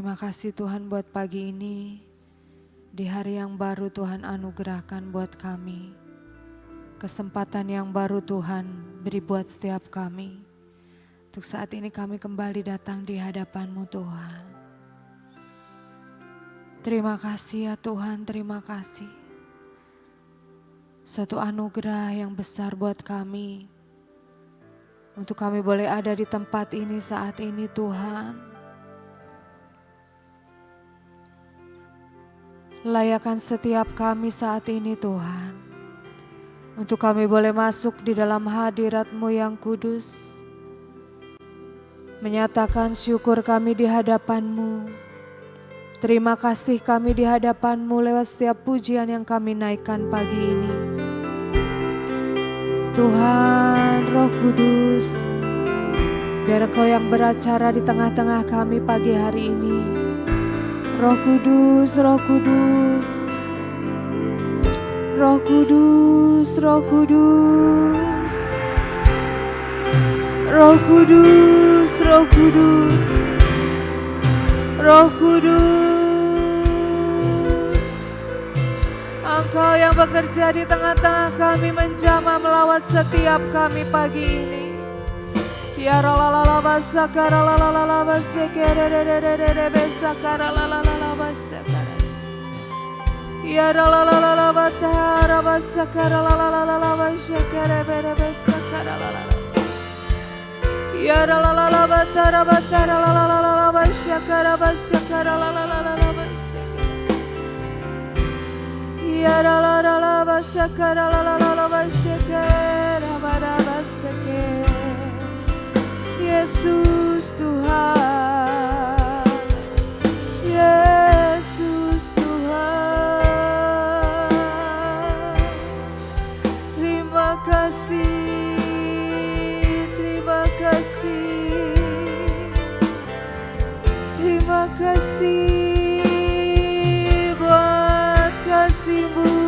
Terima kasih Tuhan buat pagi ini, di hari yang baru Tuhan anugerahkan buat kami. Kesempatan yang baru Tuhan beri buat setiap kami. Untuk saat ini kami kembali datang di hadapan-Mu Tuhan. Terima kasih ya Tuhan, terima kasih. Suatu anugerah yang besar buat kami. Untuk kami boleh ada di tempat ini saat ini Tuhan. Layakan setiap kami saat ini Tuhan. Untuk kami boleh masuk di dalam hadirat-Mu yang kudus. Menyatakan syukur kami di hadapan-Mu. Terima kasih kami di hadapan-Mu lewat setiap pujian yang kami naikkan pagi ini. Tuhan Roh Kudus, biar Engkau yang beracara di tengah-tengah kami pagi hari ini. Roh Kudus, Roh Kudus, Roh Kudus, Roh Kudus, Roh Kudus, Roh Kudus, Roh Kudus. Engkau yang bekerja di tengah-tengah kami, menjamah melawat setiap kami pagi ini. Ya ralalala basakara lalalala basekere de besakara lalalala basakara. Ya ralalala batara basakara lalalala basekere bere besakara lalala. Ya ralalala batara lalalala basakara lalalala basakara. Ya ralalala basakara lalalala basakara bara basakara. Yesus Tuhan, Yesus Tuhan. Terima kasih, terima kasih, terima kasih buat kasih-Mu.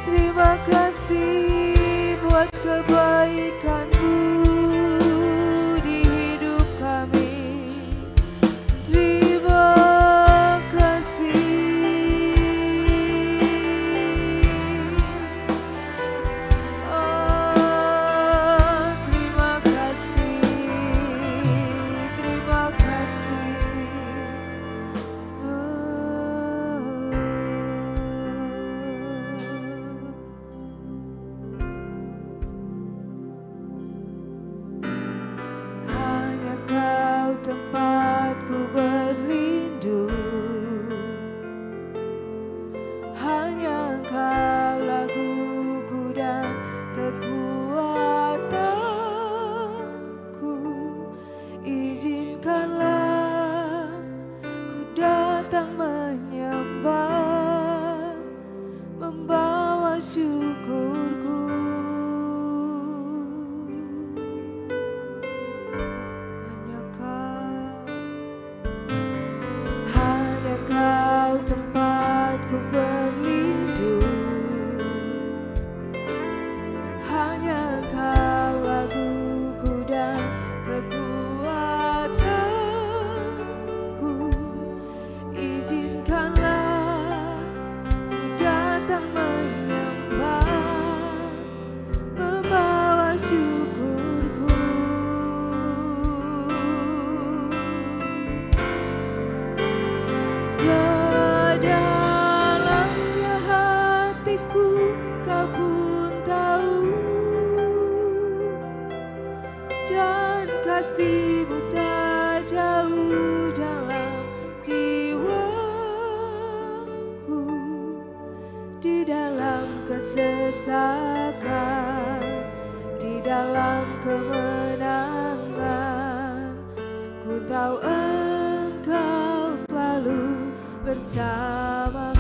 Terima kasih buat kebaikan-Mu di hidup kami. Terima kasih. Oh, terima kasih. Terima kasih. Hanya Kau tempatku berlindung, hanya Engkau laguku dan kekuatanku. Izinkanlah ku datang menyembah, membawa syukurku. Hanya Kau tempatku berlindung, hanya Kau laguku dan kekuatanku. Izinkanlah ku datang menyembah, membawa syukurku. Sedalamnya hatiku Kau pun tahu, dan kasih-Mu tak jauh dalam jiwaku. Di dalam kesesakan, di dalam kemenangan, ku tahu Engkau selalu bersamaku.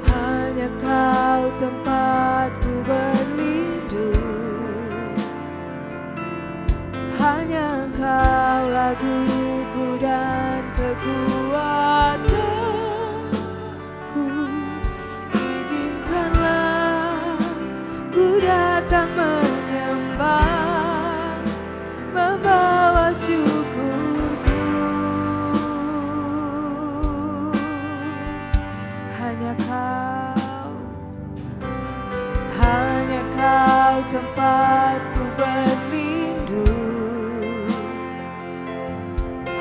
hanya Kau tempatku berlindung, hanya Kau laguku dan kekuatanku. Izinkanlah ku datang menyembah, membawa syukurku. Hanya Kau tempatku berlindung,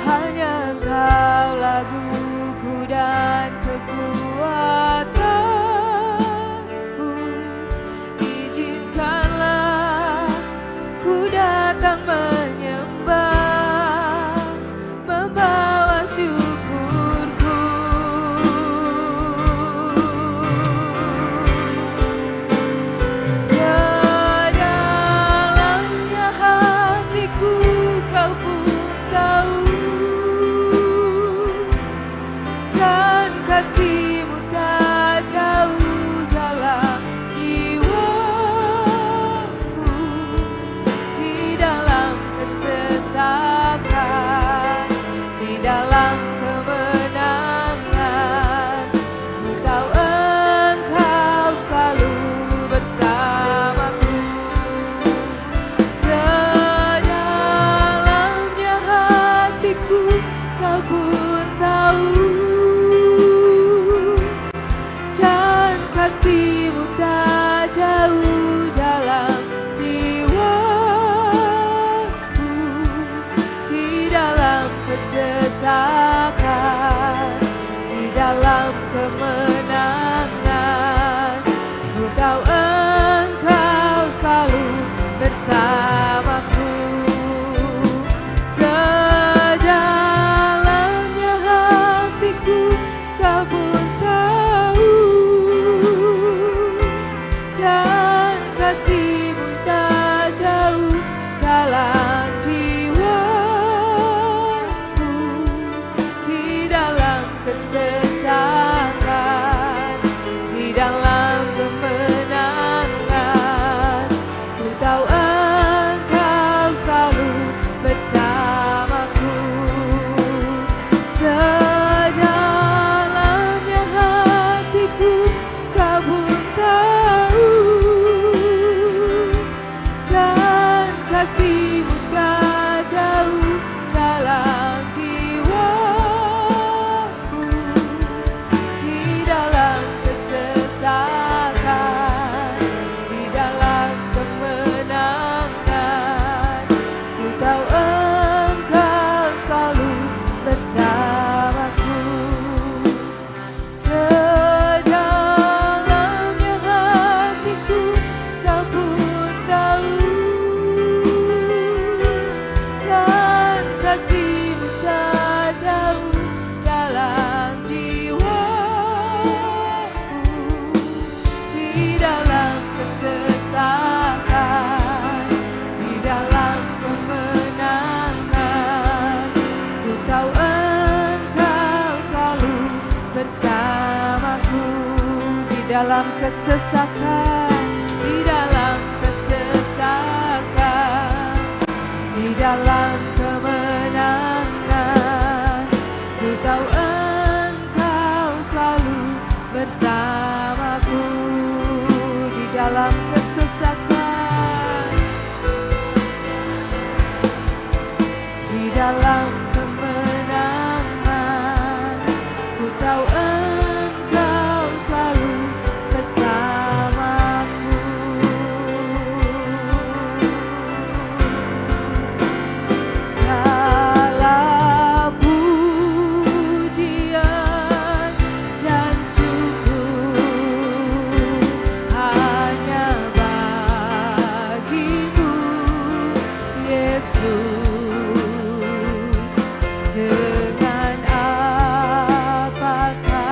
hanya Kau laguku dan kekuatanku. Izinkanlah ku datang menyembah, membawa syukurku. Sedalamnya hatiku Kau pun tahu, dan kasih-Mu tak jauh dalam jiwaku. Di dalam kesesakan, di dalam kemenangan, ku tahu Engkau selalu bersamaku. Sedalamnya hatiku Kau pun tahu, dan kasih-Mu tak jauh dalam jiwaku. Di dalam kesesakan, di dalam kemenangan, ku tahu Engkau selalu bersamaku. Sedalamnya hatiku Kau pun tahu, dan kasih-Mu tak jauh dalam jiwaku. Di dalam kesesakan, di dalam kemenangan, ku tahu Engkau selalu bersamaku. Sedalamnya hatiku Kau pun tahu, dan kasih-Mu tak jauh dalam jiwaku. Di dalam kesesakan, di dalam kemenangan, ku tahu Engkau selalu bersamaku. Sedalamnya hatiku Kau pun tahu, dan kasih-Mu tak jauh dalam jiwaku. Di dalam kesesakan, di dalam kemenangan, ku tahu Engkau selalu bersamaku. Di dalam kesesakan, di dalam kesesakan, di dalam kemenangan, ku tahu Engkau selalu bersamaku. Di dalam kesesakan, di dalam kemenangan, ku tahu Engkau selalu bersamaku. Segala pujian dan syukur hanya bagi-Mu, Yesus. Dengan apakah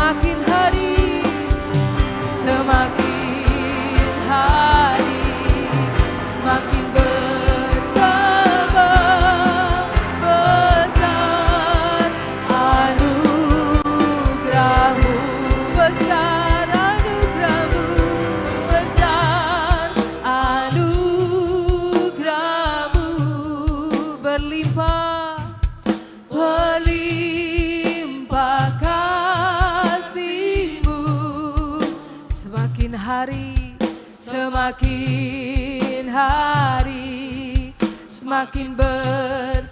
semakin hari, semakin hari, semakin bertambah besar anugerah-Mu, besar anugerah-Mu, besar anugerah-Mu, berlimpah, berlimpah kasih-Mu, semakin hari, semakin hari, semakin bertambah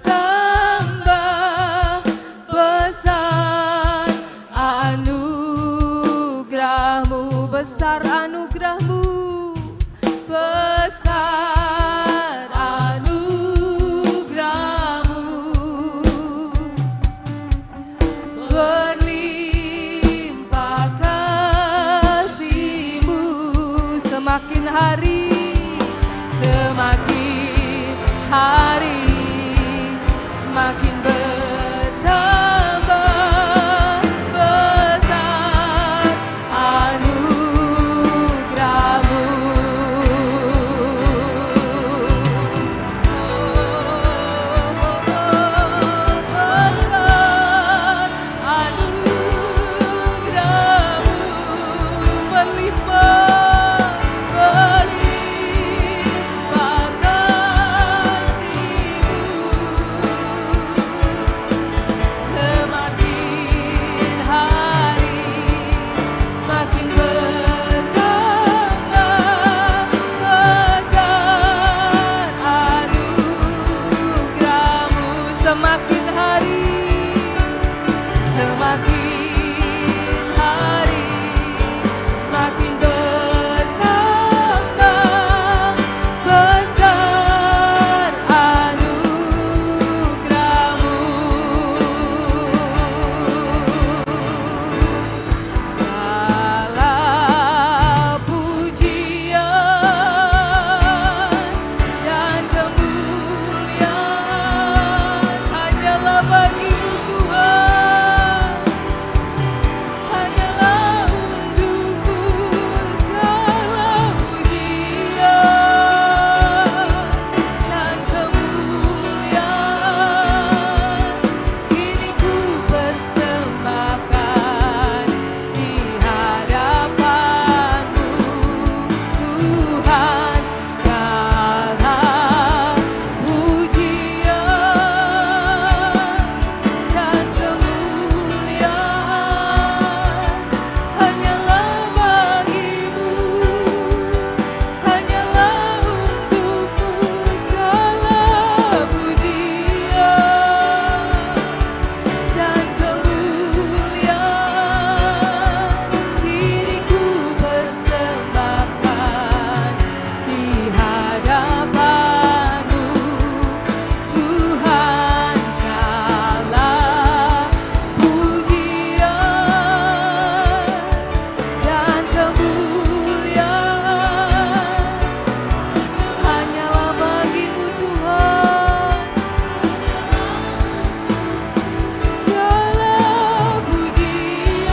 besar anugerah-Mu, besar anugerah-Mu, besar anugerah-Mu, berlimpah kasih-Mu, semakin hari, semakin hari, semakin bertambah besar anugerah-Mu. Besar anugerah-Mu, berlimpah, berlimpah kasih-Mu, semakin hari, semakin bertambah besar anugerah-Mu, semakin hari, semakin hari, semakin bertambah besar anugerah-Mu. Segala pujian dan kemuliaan hanyalah bagi-Mu Tuhan, hanyalah untuk-Mu segala pujian dan kemuliaan kini ku persembahkan di hadapan-Mu Tuhan, segala pujian dan kemuliaan hanyalah bagi-Mu, hanyalah untuk-Mu segala pujian dan kemuliaan kini ku persembahkan di hadapan-Mu Tuhan, segala pujian dan kemuliaan hanyalah bagi-Mu Tuhan, segala pujian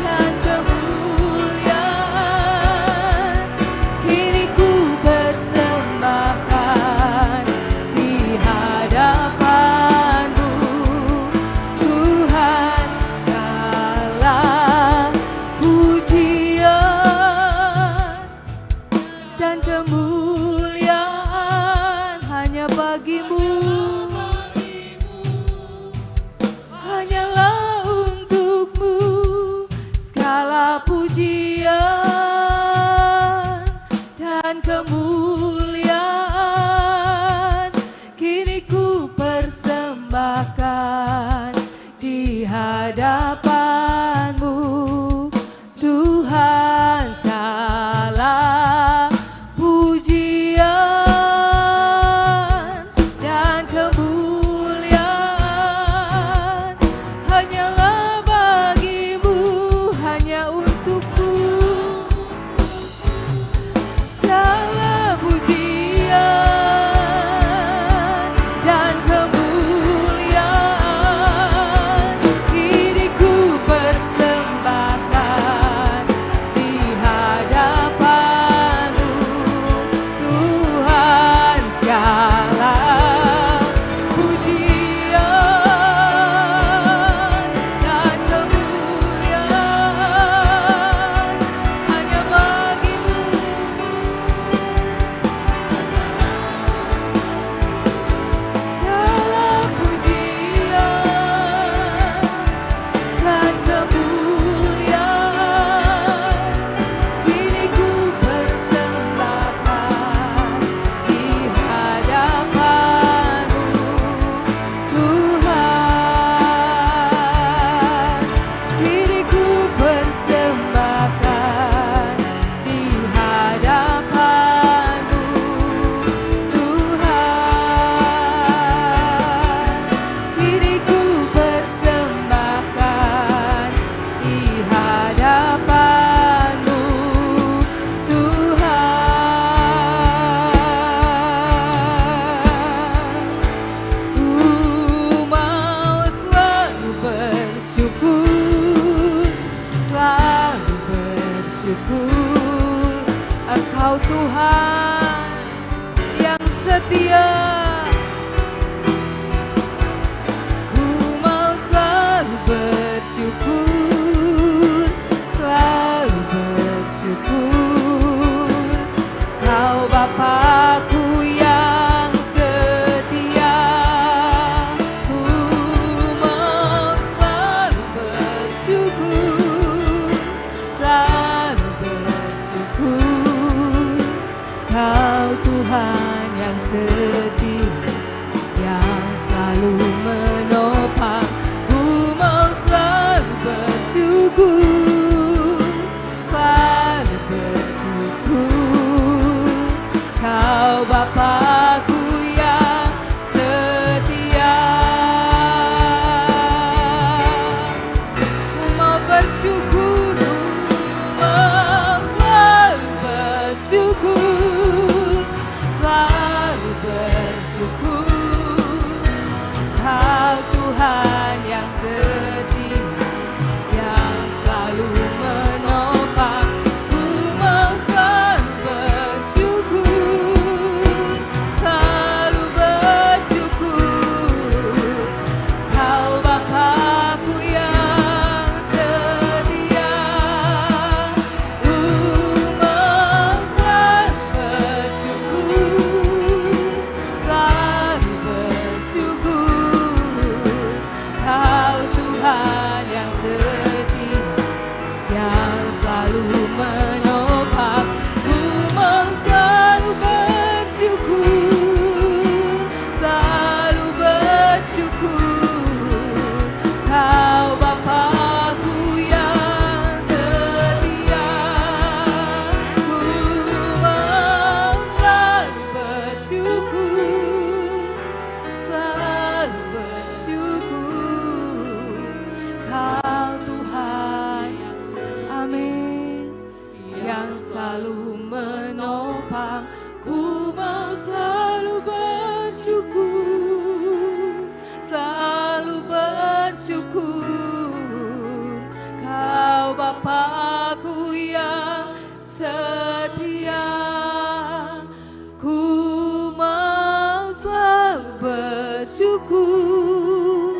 dan kemuliaan kini ku persembahkan di hadapan-Mu Tuhan, segala pujian dan kemuliaan hanya bagi-Mu, hanyalah untuk-Mu segala pujian dan kemuliaan kini ku persembahkan di hadapan-Mu Tuhan, segala pujian dan kemuliaan hanyalah bagi-Mu, hanya untuk-Mu segala pujian dan kemuliaan kini Kau Tuhan yang setia. Ku mau selalu bersyukur, selalu bersyukur. Kau Bapa-Ku yang setia. Ku mau selalu bersyukur, selalu bersyukur. Kau Tuhan yang setia, yang selalu menopang. Ku mau selalu bersyukur, selalu bersyukur. Kau Bapa-Ku yang setia. Ku mau bersyukur, ku mau selalu bersyukur, selalu bersyukur. Kau Tuhan yang setia, yang selalu menopang. Ku mau selalu bersyukur, selalu bersyukur. Kau Bapa-Ku yang setia. Ku mau selalu bersyukur, selalu bersyukur. Kau Tuhan yang setia, yang selalu menopang. Ku mau selalu bersyukur, selalu bersyukur. Kau Bapa-Ku yang setia. Ku mau selalu bersyukur, selalu bersyukur. Kau Tuhan yang amin, yang selalu menopang. Ku mau selalu bersyukur, selalu bersyukur. Kau Bapa-Ku yang setia. Ku mau selalu bersyukur,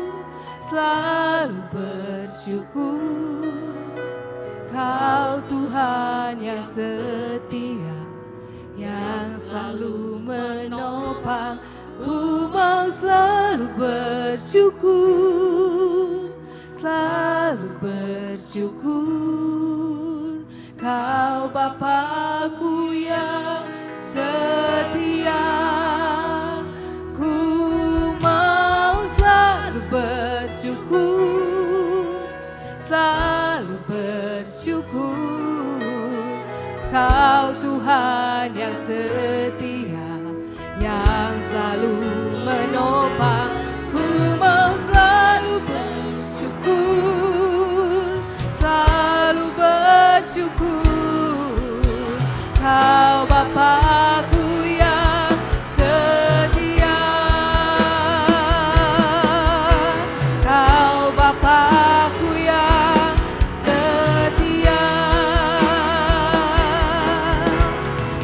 selalu bersyukur. Kau Tuhan yang setia, yang selalu menopang. Ku mau selalu bersyukur, selalu bersyukur. Kau Bapa-Ku yang setia. Ku mau selalu bersyukur, selalu bersyukur. Kau Tuhan yang setia, yang selalu menopang. Ku mau selalu bersyukur, selalu bersyukur. Kau Bapa-Ku yang setia. Kau Bapa-Ku yang setia.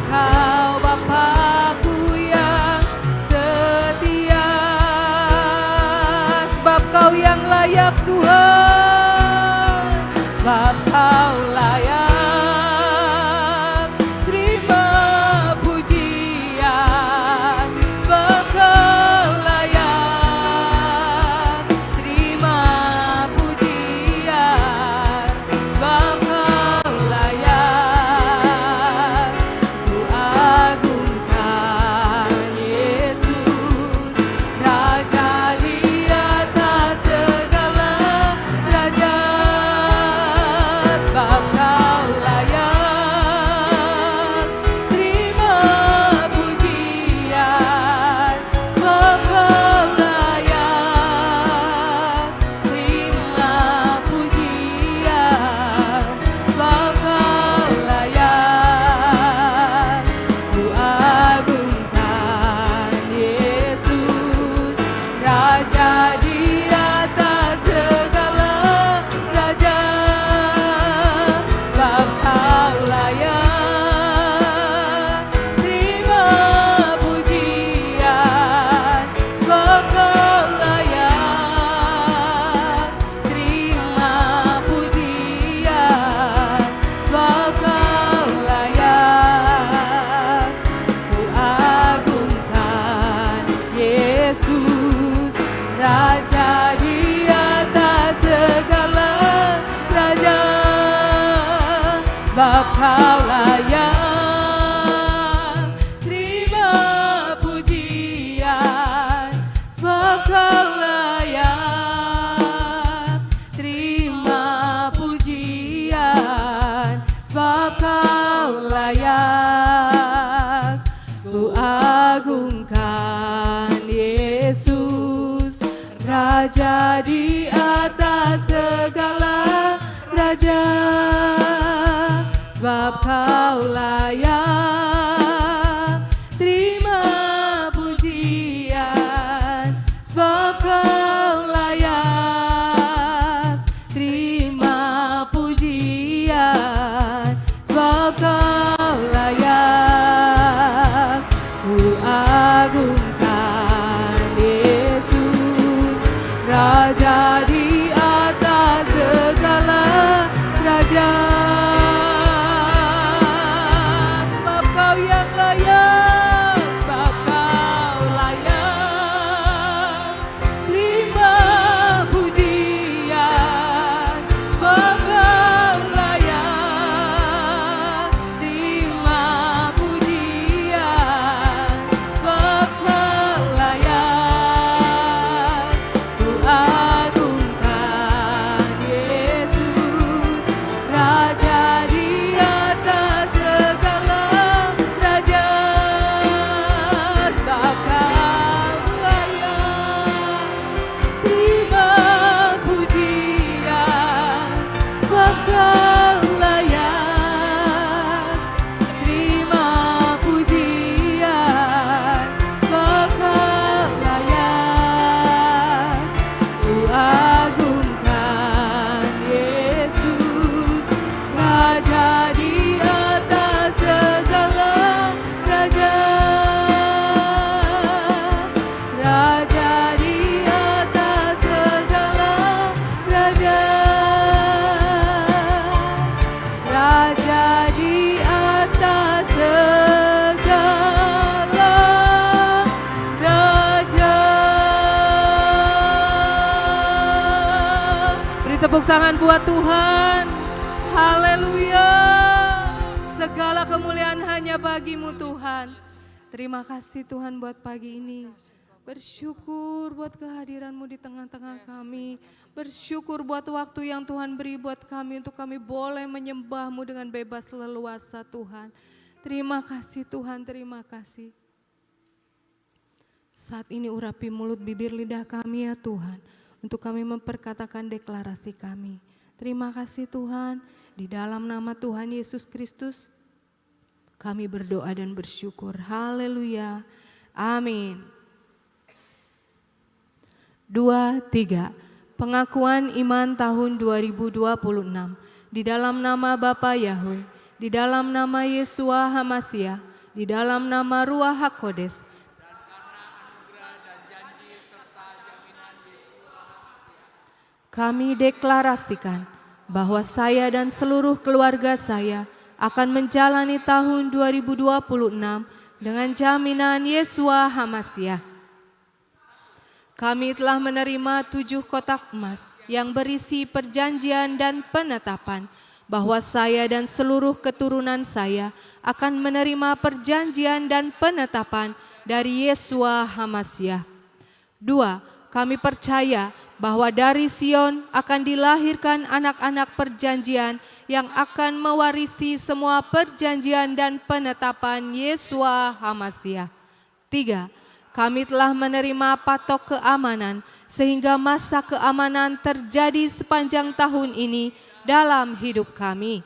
Kau Bapa-Ku yang setia. sebab Kau layak terima pujian, sebab Kau layak terima pujian, sebab Kau layak. Ku agungkan Yesus, Raja di atas segala raja, sebab Kau layak terima pujian, sebab Kau layak terima pujian, sebab Kau layak. Ku agungkan Yesus, Raja di atas segala raja, sebab Kau yang layak, sebab Kau layak terima pujian, sebab Kau layak terima pujian, sebab Kau layak. Ku agungkan Yesus, Raja di atas segala raja, sebab Kau layak terima pujian, sebab Kau layak terima pujian, sebab Kau layak. Ku agungkan Yesus, Raja di atas segala raja, Raja di atas segala raja, Raja di atas segala raja. Beri tepuk tangan buat Tuhan. Haleluya. Segala kemuliaan hanya bagi-Mu Tuhan. Terima kasih Tuhan buat pagi ini. Bersyukur buat kehadiran-Mu di tengah-tengah kami. Bersyukur buat waktu yang Tuhan beri buat kami untuk kami boleh menyembah-Mu dengan bebas leluasa Tuhan. Terima kasih Tuhan, terima kasih. Saat ini urapi mulut bibir lidah kami ya Tuhan, untuk kami memperkatakan deklarasi kami. Terima kasih Tuhan, di dalam nama Tuhan Yesus Kristus kami berdoa dan bersyukur. Haleluya, amin. 2, 3. Pengakuan iman tahun 2026. Di dalam nama Bapa Yahweh, di dalam nama Yesua Hamasia, di dalam nama Ruach HaKodes, kami deklarasikan bahwa saya dan seluruh keluarga saya akan menjalani tahun 2026 dengan jaminan Yesua Hamasia. Kami telah menerima 7 kotak emas yang berisi perjanjian dan penetapan bahwa saya dan seluruh keturunan saya akan menerima perjanjian dan penetapan dari Yesua Hamasia. 2. Kami percaya bahwa dari Sion akan dilahirkan anak-anak perjanjian yang akan mewarisi semua perjanjian dan penetapan Yesua Hamasia. 3. Kami telah menerima patok keamanan sehingga masa keamanan terjadi sepanjang tahun ini dalam hidup kami.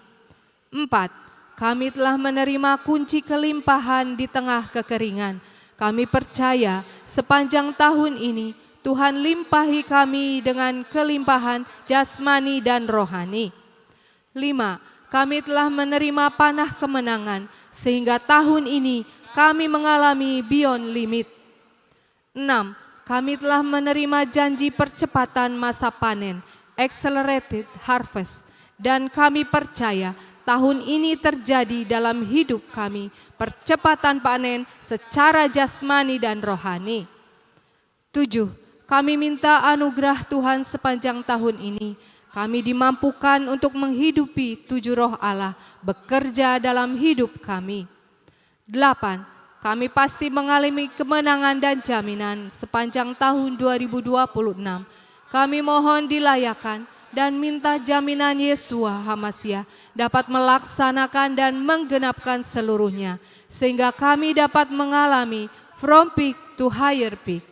4. Kami telah menerima kunci kelimpahan di tengah kekeringan. Kami percaya sepanjang tahun ini Tuhan limpahi kami dengan kelimpahan jasmani dan rohani. 5. Kami telah menerima panah kemenangan sehingga tahun ini kami mengalami beyond limit. 6. Kami telah menerima janji percepatan masa panen, accelerated harvest, dan kami percaya tahun ini terjadi dalam hidup kami percepatan panen secara jasmani dan rohani. 7. Kami minta anugerah Tuhan sepanjang tahun ini Kami dimampukan untuk menghidupi 7 roh Allah bekerja dalam hidup kami. 8. Kami pasti mengalami kemenangan dan jaminan sepanjang tahun 2026. Kami mohon dilayakan dan minta jaminan Yeshua HaMasyiah dapat melaksanakan dan menggenapkan seluruhnya, sehingga kami dapat mengalami from peak to higher peak.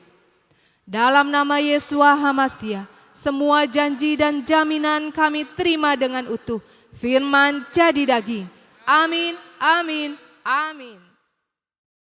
Dalam nama Yeshua HaMasyiah, semua janji dan jaminan kami terima dengan utuh. Firman jadi daging. Amin, amin, amin.